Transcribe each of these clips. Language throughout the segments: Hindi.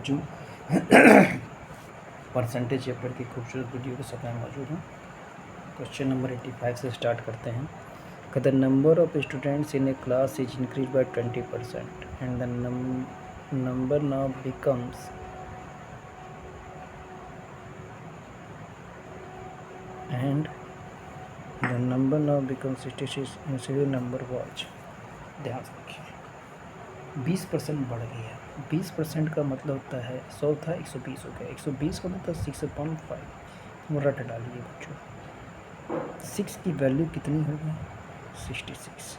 जो परसेंटेज चैप्टर की खूबसूरत वीडियो के साथ मैं मौजूद हूँ। क्वेश्चन नंबर 85 से स्टार्ट करते हैं। The number of students in A class is increase by 20% and the number now becomes the number now becomes 66 instead number watch. ध्यान से देखिए, 20% बढ़ गया। 20% का मतलब होता है 100 था 120 हो गया, 120 का मतलब 6.5 रट डालिए बच्चों। 6 की वैल्यू कितनी होगी? 66।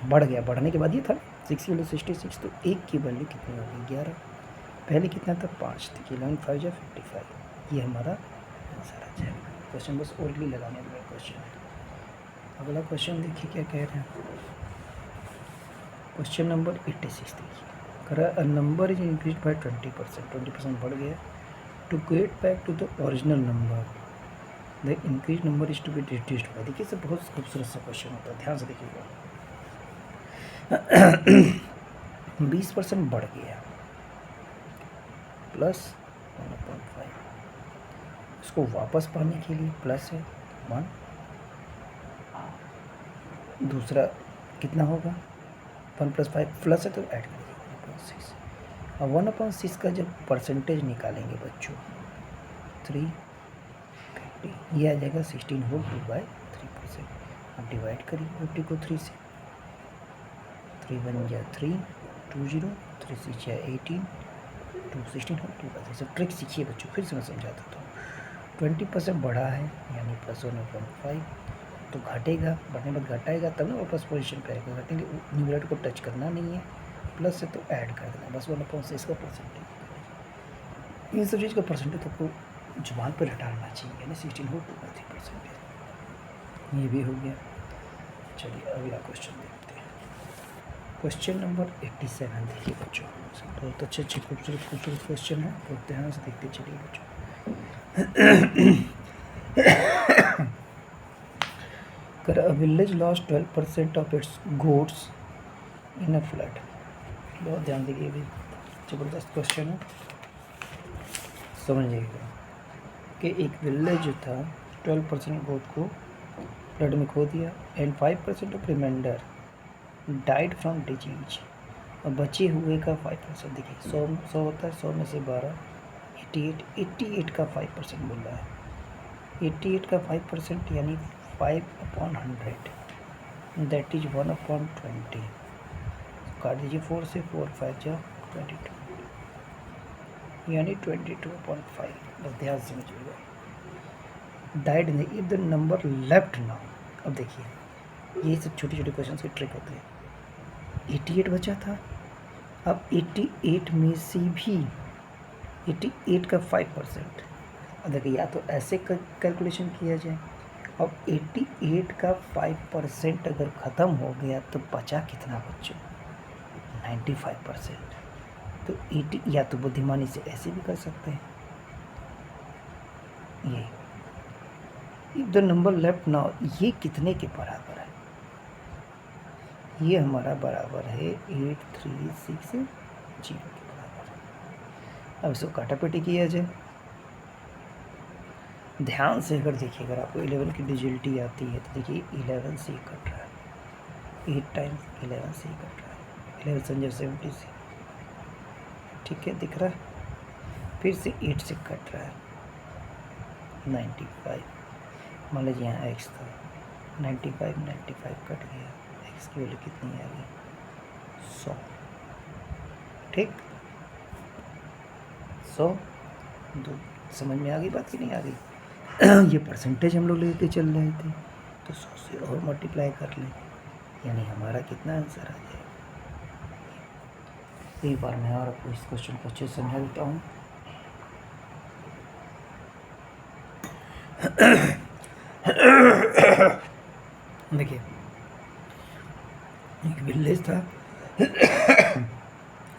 बढ़ गया। बढ़ने के बाद ये था 6 की वैल्यू 66, तो 1 की वैल्यू कितनी होगी? 11। पहले कितना था? 5 थी। 11 5 या 55। ये हमारा आंसर आ जाएगा। क्वेश्चन बस ओरली लगाने वाला क्वेश्चन है। अगला क्वेश्चन देखिए क्या कह रहे हैं। क्वेश्चन नंबर 86 देखिए, करा a number is increase by 20%। 20% बढ़ गया। To get back to the original number the increase number is to be reduced by. देखिए सब बहुत खूबसूरत सा क्वेश्चन होता है, ध्यान से देखिएगा। 20% बढ़ गया प्लस 1/5, इसको वापस पाने के लिए प्लस है 1, दूसरा कितना होगा? 1+5 प्लस है तो ऐड करिए 1/6। अब 1/6 का जब परसेंटेज निकालेंगे बच्चों 350, ये आ जाएगा 16 होल 2/3%। अब डिवाइड करिए 50 को 3 से। 3 1 या 3 2 0 3 6 18 2 16 होल 2/3। सब ट्रिक सीखिए बच्चों, फिर से मैं समझाता हूँ। 20% बढ़ा है यानी प्लस 1/5, तो घटेगा, बढ़ने बाद घटाएगा तब ना वापस पोजीशन पे आएगा। घटेंगे, न्यूमरेटर को टच करना नहीं है, प्लस है तो ऐड कर देना बस। 1/6 का परसेंटेज, इन सब चीज़ का परसेंटेज तो आपको जुबान पर हटाना चाहिए, यानी 16 हो 2/3%। ये भी हो गया। चलिए अगला क्वेश्चन देखते हैं। क्वेश्चन नंबर 87 देखिए बच्चों, बहुत अच्छे खूबसूरत क्वेश्चन है, बहुत ध्यान से देखते चलिए बच्चों। A village lost 12% of its goods in a flood। बहुत ध्यान दीजिए, भी जबरदस्त क्वेश्चन है, समझिएगा कि एक विलेज जो था 12% गोट को फ्लड में खो दिया and 5% of remainder died from disease. और बचे हुए का 5%, देखिए 100 होता है, 100 में से 12 88 का 5% बोल रहा है। 88 का 5% यानी 5/100, दैट इज 1/20। काट दीजिए 4 से, 4 5 जा 22 यानी 22.5। बस ध्यान समझिएगा। डाइड ने if the number left now. अब देखिए ये सब छोटे छोटे क्वेश्चन की ट्रिक होते हैं। 88 बचा था, अब 88 में से भी 88 का 5%। अब देखिए या तो ऐसे कैलकुलेशन किया जाए, अब 88 का 5% अगर ख़त्म हो गया तो बचा कितना बच्चों? 95%। तो 80, या तो बुद्धिमानी से ऐसे भी कर सकते हैं, ये if the number left now, ये कितने के बराबर है? ये हमारा बराबर है 8360 के बराबर है। अब इसको काटापीटी किया जाए, ध्यान से अगर देखिए, अगर आपको 11 की डिजिटलिटी आती है तो देखिए 11 से ही कट रहा है, 8 टाइम्स 11 से ही कट रहा है, 11 संजय 70 से, ठीक है दिख रहा है। फिर से 8 से कट रहा है 95। मान लीजिए यहाँ एक्स था 95 कट गया, एक्स की वैल्यू कितनी आ गई? 100। ठीक, 100 दो। समझ में आ गई बात कि नहीं आ गई? ये परसेंटेज हम लोग लेके चल रहे थे, तो 100 से और मल्टीप्लाई कर लें, यानी हमारा कितना आंसर आ जाएगा? एक बार मैं और आपको इस क्वेश्चन को अच्छे से समझा देता हूँ। देखिए एक विलेज था,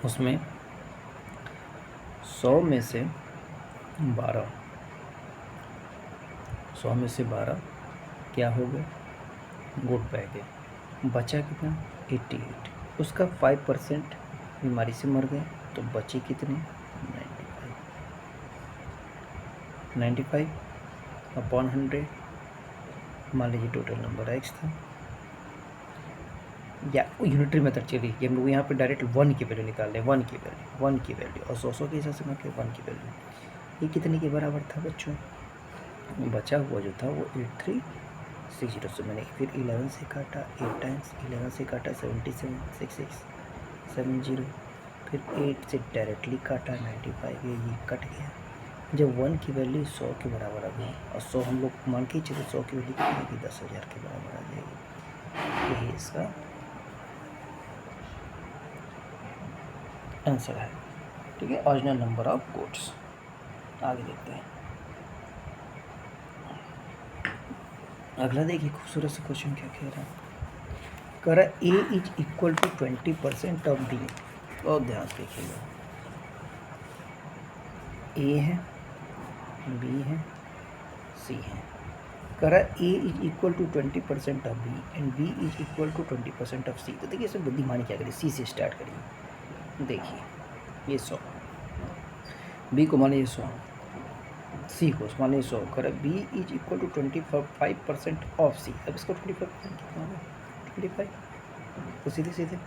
उसमें 100 में से 12 क्या हो गए? गुड पै गए। बचा कितना? 88। उसका 5% बीमारी से मर गए, तो बचे कितने 95 अपॉन 100। मान लीजिए टोटल नंबर x था, या यूनिटरी मेथड चलिए हम लोग यहाँ पे डायरेक्ट 1 की वैल्यू निकाल लें, 1 की वैल्यू और 100 के हिसाब से मतलब 1 की वैल्यू ये कितने के बराबर था बच्चों। बचा हुआ जो था वो 8360 से मैंने फिर 11 से काटा, 8 टाइम्स 11 से काटा 776670, फिर 8 से डायरेक्टली काटा 95, ये कट गया। जब 1 की वैल्यू 100 के बराबर आ गई और 100 हम लोग मान के चले 100 की वैल्यू कितनी आएगी 10,000 के बराबर आ जाएगी। यही इसका आंसर है। ठीक है, ऑरिजिनल नंबर ऑफ गोट्स। आगे देखते हैं। अगला देखिए खूबसूरत सा क्वेश्चन क्या कह रहा है। कह रहा है A is equal to 20% of B. बहुत ध्यान से देखिएगा, ए है, बी है, सी है। कह रहा है A is equal to 20% of B and B is equal to 20% of C. तो देखिए इसमें बुद्धिमानी क्या करिए, सी से स्टार्ट करिए। देखिए ये 100, बी को मान लीजिए 100, सी को मान लीजिए 100। कह रहा है B is equal to 25% of C. अब इसको 25% कितना होगा 25, तो सीधे सीधे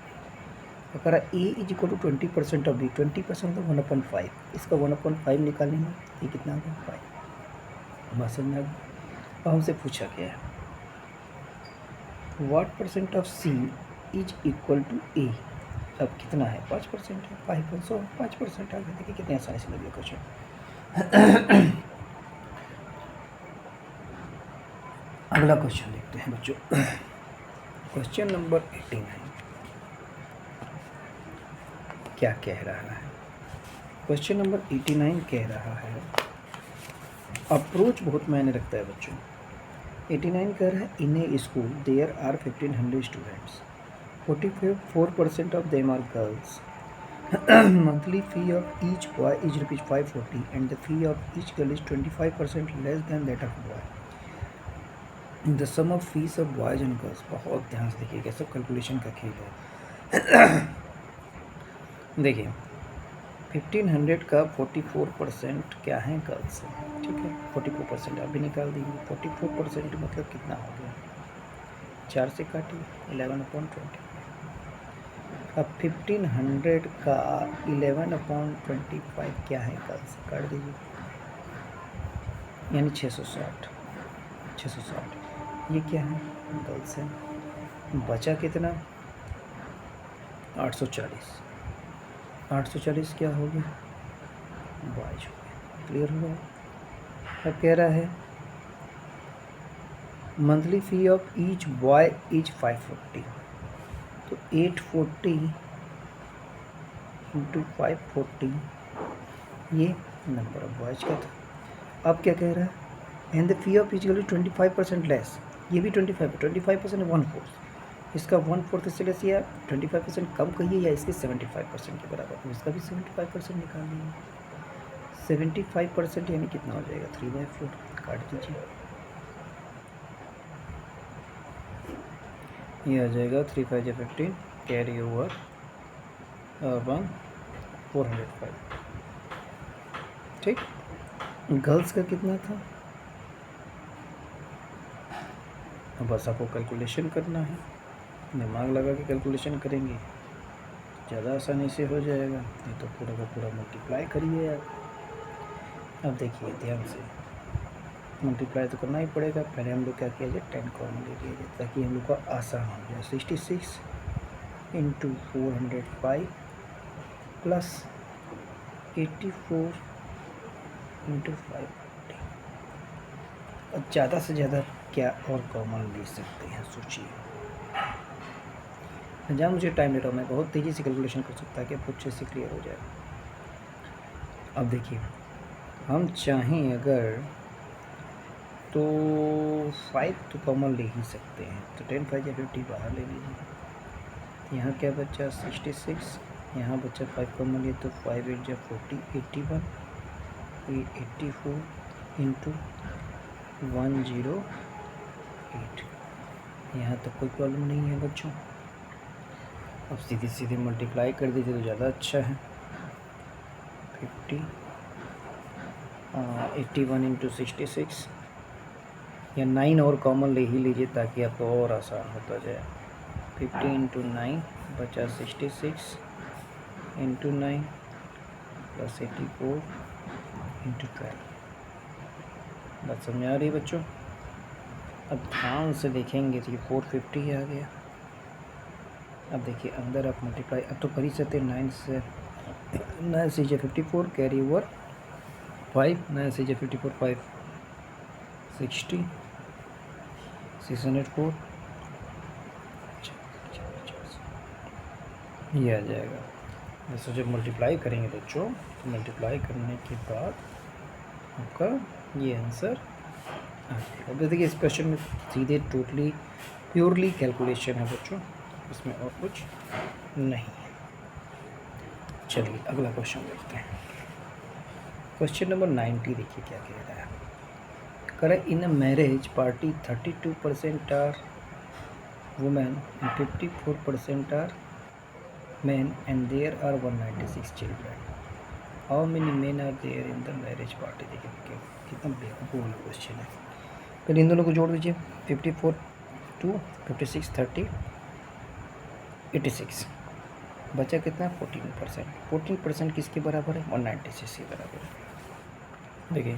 तो कह रहा है A is equal to 20% of B. 20% तो 1/5, इसका 1/5 निकालेंगे, ये कितना होगा 5। बात समझ में आ गई। अब हमसे पूछा गया है what percent of C is equal to A. अब कितना है 5% है, 5% आ गया। देखिए कितने आसानी से लगे क्वेश्चन। अगला क्वेश्चन देखते हैं बच्चों। क्वेश्चन नंबर 89 क्या कह रहा है। क्वेश्चन नंबर 89 कह रहा है, अप्रोच बहुत मायने रखता है बच्चों। 89 कह रहा है in a school there are 1500 students, 44% of them are girls. Monthly fee of each boy is ₹540 and the fee of each girl is 25% less than that of boy. The sum of fees of boys and girls, बहुत ध्यान से देखिएगा, सब कैलकुलेशन का खेल है। देखिए 1500 का 44% क्या है गर्ल्स है, ठीक है। 44% आप भी निकाल दीजिए। 44% मतलब कितना हो गया, 4 से काटिए 11/20। अब 1500 का 11/25 क्या है गर्ल्स, काट दीजिए, यानी 660 ये क्या है गर्ल्स है। बचा कितना 840 क्या हो गया बॉयज हो गया। क्लियर हो गया। अब कह रहा है monthly fee of each boy is 540, तो 840 इंटू 540 ये नंबर ऑफ बॉयज का था। अब क्या कह रहा है and the fee of each girl 25% less, ये भी 25% 1/4, इसका 1/4 इससे लेस या 25% कम कहिए या इसके 75% के बराबर, तो इसका भी 75% निकाल लीजिए। 75% यानी कितना हो जाएगा 3/4, काट दीजिए, ये आ जाएगा 3 5 15 कैरी ओवर 405। ठीक, गर्ल्स का कितना था, बस आपको कैलकुलेशन करना है, दिमाग लगा के कैलकुलेशन करेंगे ज़्यादा आसानी से हो जाएगा, नहीं तो पूरा का पूरा मल्टीप्लाई करिए आप। अब देखिए ध्यान से, मल्टीप्लाई तो करना ही पड़ेगा। पहले हम लोग क्या किया जाए 10 कॉमन ले लिया जाए ताकि हम लोग का आसान हो जाए। 66 इंटू 405 प्लस 84 इंटू 540। अब ज़्यादा से ज़्यादा क्या और कॉमन ले सकते हैं सोचिए। जहाँ मुझे टाइम ले रहा हूँ, मैं बहुत तेज़ी से कैलकुलेशन कर सकता है कि आपको अच्छे से क्लियर हो जाए। अब देखिए हम चाहें अगर तो 5 तो कॉमन ले ही सकते हैं, तो 10 5 या 50 बाहर ले लीजिए। यहाँ क्या बचा 66, यहाँ बचा 5 कॉमन लिए तो 5 8 या 40 81 84 इंटू 108। यहाँ तक कोई प्रॉब्लम नहीं है बच्चों। अब सीधे सीधे मल्टीप्लाई कर दीजिए तो ज़्यादा अच्छा है। 81 इंटू 66, या 9 और कॉमन ले ही लीजिए ताकि आपको और आसान होता जाए। 50 इंटू 9 बचा 66 इंटू 9 प्लस 84 इंटू 12। बात समझ आ रही है बच्चों? अब ध्यान से देखेंगे तो ये 450 आ गया। अब देखिए अंदर आप मल्टीप्लाई अब तो कर ही सकते, 9 से 54 कैरी ओवर 5, 9 से 54 5 60 604 ये आ जाएगा। जैसे जब मल्टीप्लाई करेंगे बच्चों, तो मल्टीप्लाई करने के बाद आपका ये आंसर आ जाएगा। अब देखिए इस क्वेश्चन में सीधे टोटली प्योरली कैलकुलेशन है बच्चों, इसमें और कुछ नहीं है। चलिए अगला क्वेश्चन देखते हैं। क्वेश्चन नंबर 90 देखिए क्या कह रहा है। करें in a marriage party 32% are women and 54% are men and there are 196 children. How many men are there in the marriage party? देखिए कितना बेवकूफ़ क्वेश्चन है। फिर इन दोनों को जोड़ दीजिए, 54 2 56 30 86, बचा कितना 14%। 14% किसके बराबर है? 196 के बराबर है। देखिए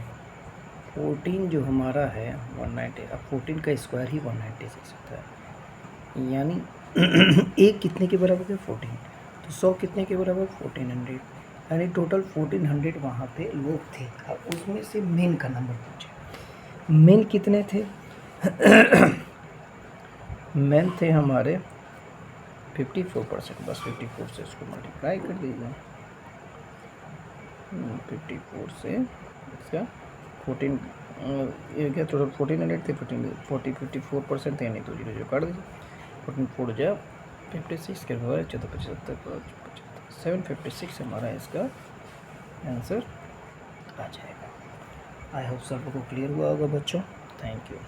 14 जो हमारा है 190, अब 14 का स्क्वायर ही 196 होता है, यानी एक कितने के बराबर है? 14। तो 100 कितने के बराबर? 1400, यानी टोटल 1400 वहाँ पे लोग थे। अब उसमें से मेन का नंबर पूछे। मेन कितने थे? मेन थे हमारे 54%, बस 54 से इसको मल्टीप्लाई कर दीजिए। 54 से इसका 14 ये क्या टोटल 1400 थे, 54% थे, नहीं तो 0 काट दीजिए। 14 जा 56 के बराबर 14 756 हमारा इसका आंसर आ जाएगा। आई होप सब लोगों को क्लियर हुआ होगा बच्चों। Thank you.